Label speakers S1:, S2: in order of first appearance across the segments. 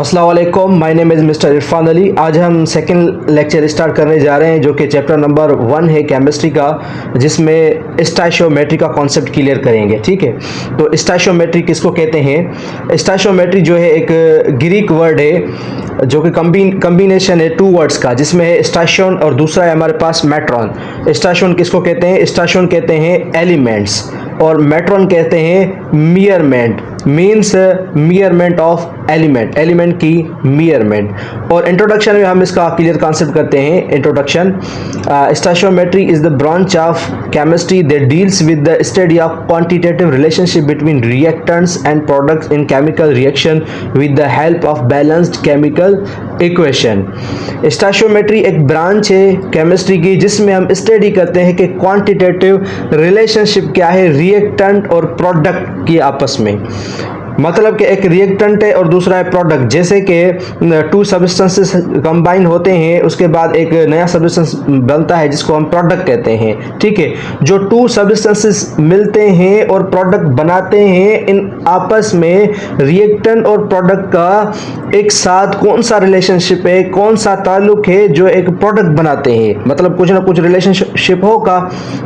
S1: अस्सलाम वालेकुम, my name is mister Irfan Ali. आज हम सेकंड लेक्चर स्टार्ट करने जा रहे हैं जो कि चैप्टर नंबर 1 है केमिस्ट्री का, जिसमें स्टोइचियोमेट्री का कॉन्सेप्ट क्लियर करेंगे। ठीक है, तो स्टोइचियोमेट्री किसको कहते हैं? स्टोइचियोमेट्री जो है एक ग्रीक वर्ड है जो कि कम्बिनेशन है टू वर्ड्स का, जिसमें है स्टैशियन और दूसरा है हमारे पास मैट्रॉन। स्टैशियन किसको कहते हैं? स्टैशियन कहते हैं एलिमेंट्स और मैट्रॉन कहते हैं मियरमेंट, मीन्स मियरमेंट ऑफ एलिमेंट की मियरमेंट। और इंट्रोडक्शन में हम इसका क्लियर कॉन्सेप्ट करते हैं। Introduction: stoichiometry is the branch of chemistry that deals with the study of quantitative relationship between reactants and products in chemical reaction with the help of balanced chemical equation. Stoichiometry एक branch है chemistry की जिसमें हम study करते हैं कि quantitative relationship क्या है रिएक्टेंट और प्रोडक्ट की आपस में। मतलब कि एक रिएक्टेंट है और दूसरा है प्रोडक्ट। जैसे कि टू सब्सटेंसेस कंबाइन होते हैं, उसके बाद एक नया सब्सटेंस बनता है जिसको हम प्रोडक्ट कहते हैं। ठीक है, जो टू सब्सटेंसेस मिलते हैं और प्रोडक्ट बनाते हैं, इन आपस में रिएक्टेंट और प्रोडक्ट का एक साथ कौन सा रिलेशनशिप है, कौन सा ताल्लुक है जो एक प्रोडक्ट बनाते हैं। मतलब कुछ ना कुछ रिलेशनशिप होगा,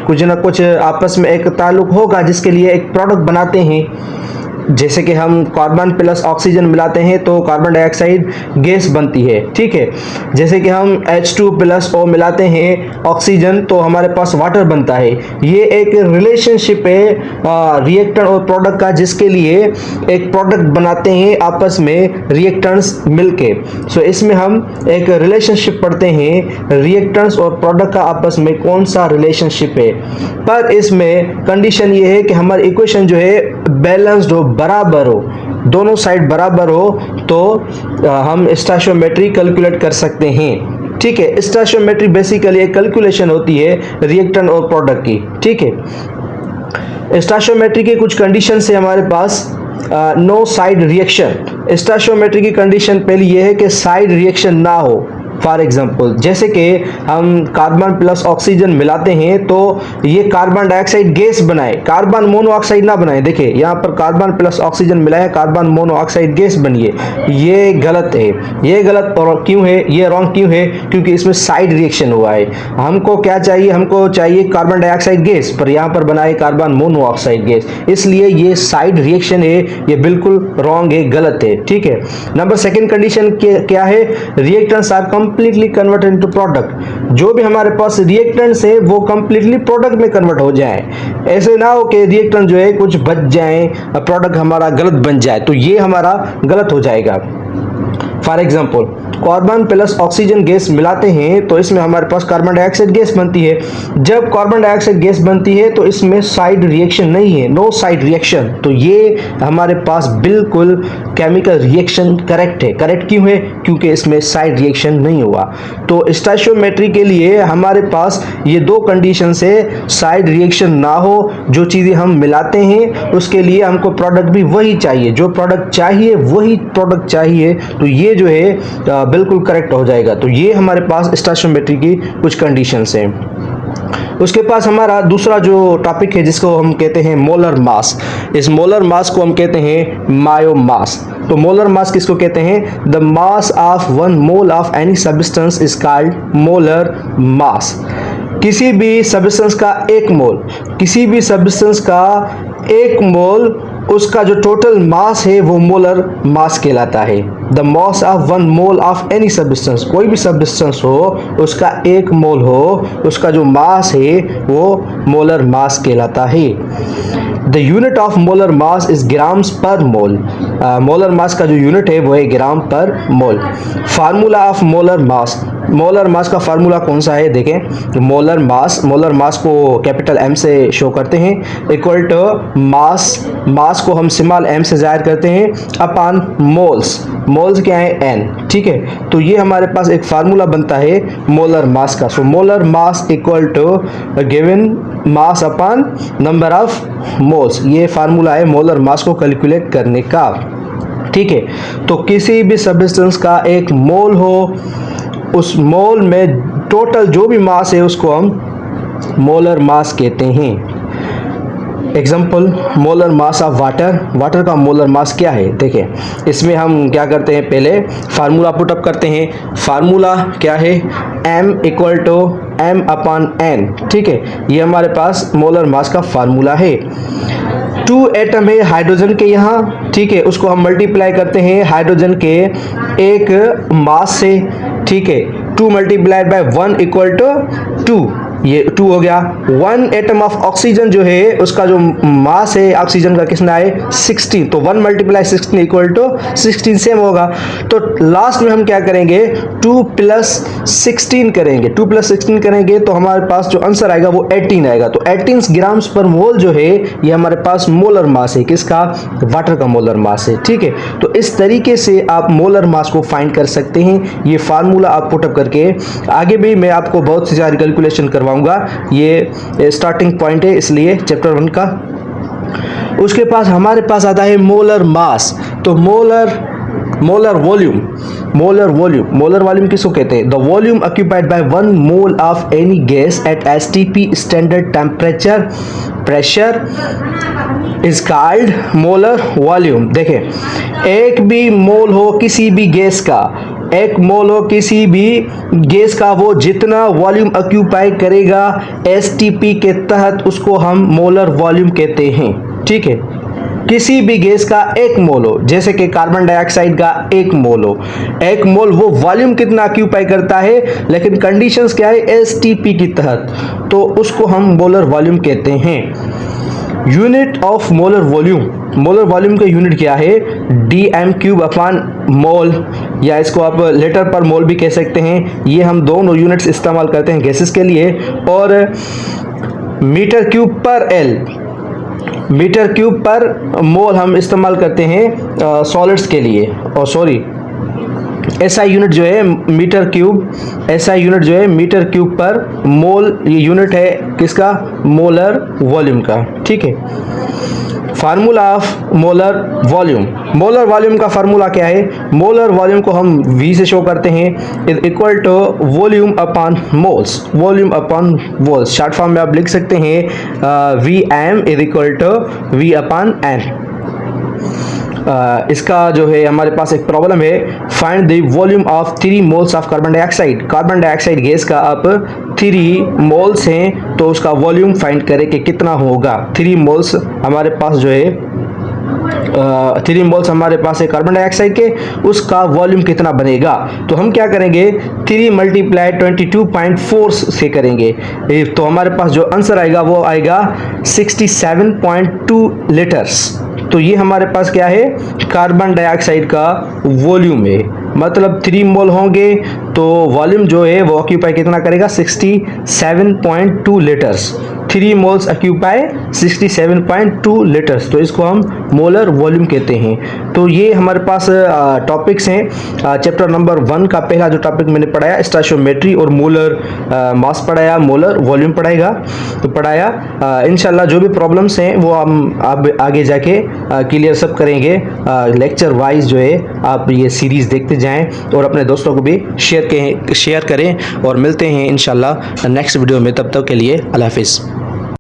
S1: कुछ ना कुछ आपस में एक ताल्लुक होगा जिसके लिए एक प्रोडक्ट बनाते हैं। जैसे कि हम कार्बन प्लस ऑक्सीजन मिलाते हैं तो कार्बन डाइऑक्साइड गैस बनती है। ठीक है, जैसे कि हम H2 प्लस O मिलाते हैं ऑक्सीजन तो हमारे पास वाटर बनता है। ये एक रिलेशनशिप है रिएक्टेंट और प्रोडक्ट का, जिसके लिए एक प्रोडक्ट बनाते हैं आपस में रिएक्टेंट्स मिलके। सो इसमें हम एक रिलेशनशिप पढ़ते हैं रिएक्टेंट्स और प्रोडक्ट का आपस में कौन सा रिलेशनशिप है। पर इसमें कंडीशन ये है कि हमारी इक्वेशन जो है बैलेंस्ड हो, बराबर हो, दोनों साइड बराबर हो, तो हम स्टोइचियोमेट्री कैलकुलेट कर सकते हैं। ठीक है, स्टोइचियोमेट्री बेसिकली एक कैलकुलेशन होती है रिएक्टेंट और प्रोडक्ट की। ठीक है, स्टोइचियोमेट्री के कुछ कंडीशन है हमारे पास। No side reaction. स्टोइचियोमेट्री की कंडीशन पहली ये है कि साइड रिएक्शन ना हो। फॉर एग्जाम्पल, जैसे कि हम कार्बन प्लस ऑक्सीजन मिलाते हैं तो ये कार्बन डाइऑक्साइड गैस बनाए, कार्बन मोनोऑक्साइड ना बनाए। देखिए यहाँ पर कार्बन प्लस ऑक्सीजन मिलाया, कार्बन मोनोऑक्साइड गैस बनिए, ये गलत है। ये गलत और क्यों है, ये रॉन्ग क्यों है? क्योंकि इसमें साइड रिएक्शन हुआ है। हमको क्या चाहिए? हमको चाहिए कार्बन डाइऑक्साइड गैस, पर यहाँ पर बनाए कार्बन मोनोऑक्साइड गैस, इसलिए ये साइड रिएक्शन है, ये बिल्कुल रॉन्ग है, गलत है। ठीक है, नंबर सेकेंड कंडीशन क्या है? Reactants are completely converted into product. जो भी हमारे पास रिएक्टेंट्स है वो कंप्लीटली प्रोडक्ट में कन्वर्ट हो जाए। ऐसे ना हो कि रिएक्टेंट जो है कुछ बच जाए, प्रोडक्ट हमारा गलत बन जाए, तो ये हमारा गलत हो जाएगा। For example, carbon plus oxygen gas मिलाते हैं तो इसमें हमारे पास कार्बन डाइऑक्साइड गैस बनती है। जब कार्बन डाइऑक्साइड गैस बनती है तो इसमें साइड रिएक्शन नहीं है, नो साइड रिएक्शन, तो ये हमारे पास बिल्कुल केमिकल रिएक्शन करेक्ट है। करेक्ट क्यों है? क्योंकि इसमें साइड रिएक्शन नहीं हुआ। तो स्टोइचियोमेट्री के लिए हमारे पास ये दो कंडीशन है, साइड रिएक्शन ना हो, जो चीज़ें हम मिलाते हैं उसके लिए हमको प्रोडक्ट भी वही चाहिए, जो प्रोडक्ट चाहिए वही प्रोडक्ट चाहिए, तो ये जो है बिल्कुल करेक्ट हो जाएगा। तो ये हमारे पास स्टोइचियोमेट्री की कुछ कंडीशंस हैं। उसके पास हमारा दूसरा जो टॉपिक है जिसको हम कहते हैं मोलर मास। इस मोलर मास को हम कहते हैं मायोमास। तो मोलर मास किसको कहते हैं? The mass of 1 mole of any substance is called molar mass. किसी भी सब्सटेंस का एक मोल, किसी भी सब्सटेंस का एक मोल, उसका जो टोटल मास है वो मोलर मास कहलाता है। The mass of 1 mole of any substance, कोई भी सब्सटेंस हो उसका एक मोल हो, उसका जो मास है वो मोलर मास कहलाता है। The unit of molar mass is grams पर मोल। मोलर मास का जो यूनिट है वो है ग्राम पर mole. Formula of molar mass. Molar mass का फार्मूला कौन सा है? देखें, मोलर मास को कैपिटल M से शो करते हैं, इक्वल टू मास को हम स्मॉल m से जाहिर करते हैं अपॉन मोल्स क्या है? n। ठीक है, तो ये हमारे पास एक फार्मूला बनता है मोलर मास का। So molar mass equal to given mass upon number of moles, ये फार्मूला है मोलर मास को कैलकुलेट करने का। ठीक है, तो किसी भी सब्सटेंस का एक मोल हो, उस मोल में टोटल जो भी मास है उसको हम मोलर मास कहते हैं। Example molar mass of water, water का मोलर मास क्या है। देखिए इसमें हम क्या करते हैं, पहले फार्मूला पुटअप करते हैं। फार्मूला क्या है, m इक्वल टू m/n, ठीक है, ये हमारे पास मोलर मास का फार्मूला है। 2 एटम है हाइड्रोजन के यहाँ, ठीक है, उसको हम मल्टीप्लाई करते हैं हाइड्रोजन के एक मास से, ठीक है, 2 मल्टीप्लाइड बाय 1 इक्वल टू 2, ये 2 हो गया। 1 एटम ऑफ ऑक्सीजन जो है उसका जो मास है ऑक्सीजन का कितना है 16, तो 1 मल्टीप्लाई 16 इक्वल टू 16 सेम होगा। तो लास्ट में हम क्या करेंगे, 2 प्लस 16 करेंगे, 2 प्लस 16 करेंगे तो हमारे पास जो आंसर आएगा वो 18 आएगा। तो 18 ग्राम्स पर मोल जो है ये हमारे पास मोलर मास है, किसका, वाटर का मोलर मास है, ठीक है। तो इस तरीके से आप मोलर मास को फाइंड कर सकते हैं। ये फार्मूला आप पुटअप करके, आगे भी मैं आपको बहुत सी सारी कैलकुलेशन करवाऊंगा, ये स्टार्टिंग पॉइंट है इसलिए चैप्टर 1 का। उसके पास हमारे पास आता है मोलर मास। तो मोलर वॉल्यूम किसको कहते हैं, the volume occupied by 1 mole of any gas at STP standard temperature pressure is called molar volume. देखें एक भी मोल हो किसी भी गैस का, एक मोल हो किसी भी गैस का, वो जितना वॉल्यूम ऑक्यूपाई करेगा एसटीपी के तहत उसको हम मोलर वॉल्यूम कहते हैं, ठीक है। किसी भी गैस का एक मोल हो, जैसे कि कार्बन डाइऑक्साइड का एक मोल हो, एक मोल वो वॉल्यूम कितना ऑक्यूपाई करता है, लेकिन कंडीशंस क्या है एसटीपी के तहत, तो उसको हम मोलर वॉल्यूम कहते हैं। यूनिट ऑफ मोलर वॉल्यूम का यूनिट क्या है, dm³/मोल, या इसको आप लीटर पर मोल भी कह सकते हैं। ये हम दोनों यूनिट्स इस्तेमाल करते हैं गैसेस के लिए। और मीटर क्यूब पर मोल हम इस्तेमाल करते हैं सॉलिड्स के लिए। और सॉरी एसआई यूनिट जो है मीटर क्यूब पर मोल, ये यूनिट है किसका, मोलर वॉल्यूम का, ठीक है। फार्मूला ऑफ मोलर वॉल्यूम का फार्मूला क्या है, मोलर वॉल्यूम को हम V से शो करते हैं, is equal to volume upon moles. Short form में आप लिख सकते हैं Vm is equal to V upon n। इसका जो है हमारे पास एक प्रॉब्लम है, find the volume of 3 moles of carbon dioxide gas का आप 3 मोल्स हैं तो उसका वॉल्यूम फाइंड करें कि कितना होगा। 3 मोल्स हमारे पास जो है 3 मोल्स हमारे पास है कार्बन डाइऑक्साइड के, उसका वॉल्यूम कितना बनेगा। तो हम क्या करेंगे, 3 मल्टीप्लाई 22.4 से करेंगे, तो हमारे पास जो आंसर आएगा वो आएगा 67.2 लीटर्स। तो ये हमारे पास क्या है, कार्बन डाइऑक्साइड का वॉल्यूम है। मतलब 3 मोल होंगे तो वॉल्यूम जो है वो ऑक्यूपाई कितना करेगा, 67.2 लीटर्स। 3 मोल्स ऑक्यूपाई 67.2 लीटर्स, तो इसको हम मोलर वॉल्यूम कहते हैं। तो ये हमारे पास टॉपिक्स हैं। चैप्टर नंबर 1 का पहला जो टॉपिक मैंने पढ़ाया स्टोइचियोमेट्री और मोलर मास पढ़ाया, मोलर वॉल्यूम पढ़ाया। इंशाल्लाह जो भी प्रॉब्लम्स हैं वो हम अब आगे जाके क्लियर सब करेंगे। लेक्चर वाइज जो है आप ये सीरीज़ देखते जाएं और अपने दोस्तों को भी शेयर करें और मिलते हैं इंशाल्लाह नेक्स्ट वीडियो में। तब तक के लिए अल्लाह हाफिज़।